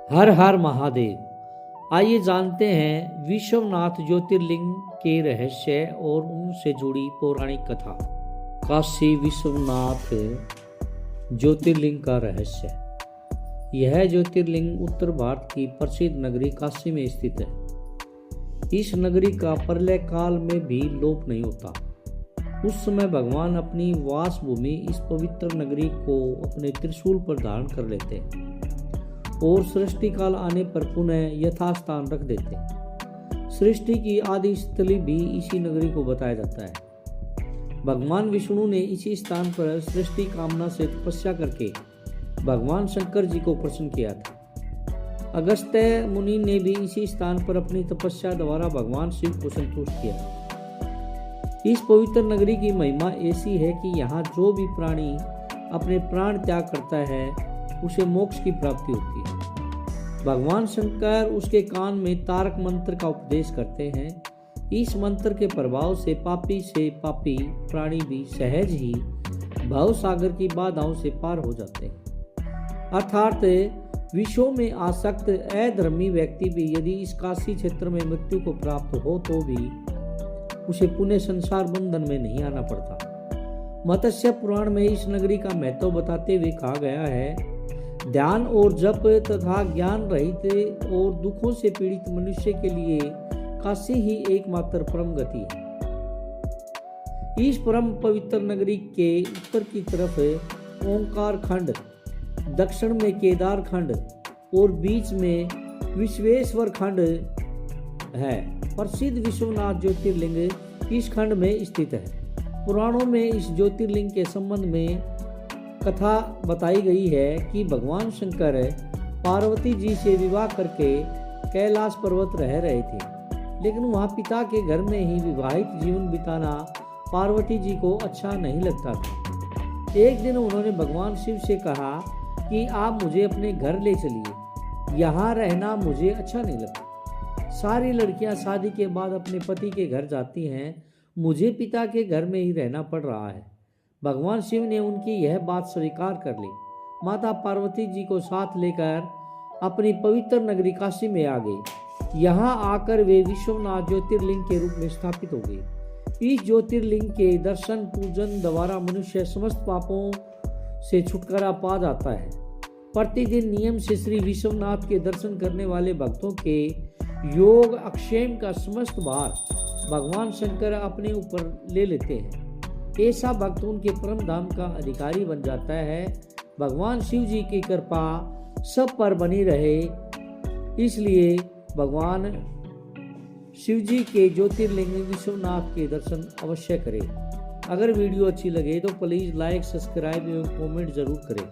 हर हर महादेव। आइए जानते हैं विश्वनाथ ज्योतिर्लिंग के रहस्य और उनसे जुड़ी पौराणिक कथा। काशी विश्वनाथ ज्योतिर्लिंग का रहस्य। यह ज्योतिर्लिंग उत्तर भारत की प्रसिद्ध नगरी काशी में स्थित है। इस नगरी का प्रलय काल में भी लोप नहीं होता। उस समय भगवान अपनी वास भूमि इस पवित्र नगरी को अपने त्रिशूल पर धारण कर लेते हैं और सृष्टि काल आने पर पुनः यथास्थान रख देते हैं। सृष्टि की आदि स्थली भी इसी नगरी को बताया जाता है। भगवान विष्णु ने इसी स्थान पर सृष्टि कामना से तपस्या करके भगवान शंकर जी को प्रसन्न किया था। अगस्त्य मुनि ने भी इसी स्थान पर अपनी तपस्या द्वारा भगवान शिव को संतुष्ट किया। इस पवित्र नगरी की महिमा ऐसी है कि यहाँ जो भी प्राणी अपने प्राण त्याग करता है उसे मोक्ष की प्राप्ति होती है। भगवान शंकर उसके कान में तारक मंत्र का उपदेश करते हैं। इस मंत्र के प्रभाव से पापी प्राणी भी सहज ही भव सागर की बाधाओं से पार हो जाते हैं। अर्थात विश्व में आसक्त अधर्मी व्यक्ति भी यदि इस काशी क्षेत्र में मृत्यु को प्राप्त हो तो भी उसे पुनः संसार बंधन में नहीं आना पड़ता। मत्स्य पुराण में इस नगरी का महत्व बताते हुए कहा गया है, ध्यान और जप तथा ज्ञान रहित और दुखों से पीड़ित मनुष्य के लिए काशी ही एकमात्र परम गति है। इस परम पवित्र नगरी के उत्तर की तरफ ओंकार खंड, दक्षिण में केदार खंड और बीच में विश्वेश्वर खंड है। प्रसिद्ध विश्वनाथ ज्योतिर्लिंग इस खंड में स्थित है। पुराणों में इस ज्योतिर्लिंग के संबंध में कथा बताई गई है कि भगवान शंकर पार्वती जी से विवाह करके कैलाश पर्वत रह रहे थे, लेकिन वहाँ पिता के घर में ही विवाहित जीवन बिताना पार्वती जी को अच्छा नहीं लगता था। एक दिन उन्होंने भगवान शिव से कहा कि आप मुझे अपने घर ले चलिए, यहाँ रहना मुझे अच्छा नहीं लगता। सारी लड़कियाँ शादी के बाद अपने पति के घर जाती हैं, मुझे पिता के घर में ही रहना पड़ रहा है। भगवान शिव ने उनकी यह बात स्वीकार कर ली। माता पार्वती जी को साथ लेकर अपनी पवित्र नगरी काशी में आ गई। यहाँ आकर वे विश्वनाथ ज्योतिर्लिंग के रूप में स्थापित हो गए। इस ज्योतिर्लिंग के दर्शन पूजन द्वारा मनुष्य समस्त पापों से छुटकारा पा जाता है। प्रतिदिन नियम से श्री विश्वनाथ के दर्शन करने वाले भक्तों के योग अक्षेम का समस्त भार भगवान शंकर अपने ऊपर ले लेते हैं। ऐसा भक्त उनके परम धाम का अधिकारी बन जाता है। भगवान शिव जी की कृपा सब पर बनी रहे, इसलिए भगवान शिव जी के ज्योतिर्लिंग विश्वनाथ के दर्शन अवश्य करें। अगर वीडियो अच्छी लगे तो प्लीज़ लाइक, सब्सक्राइब एवं कमेंट जरूर करें।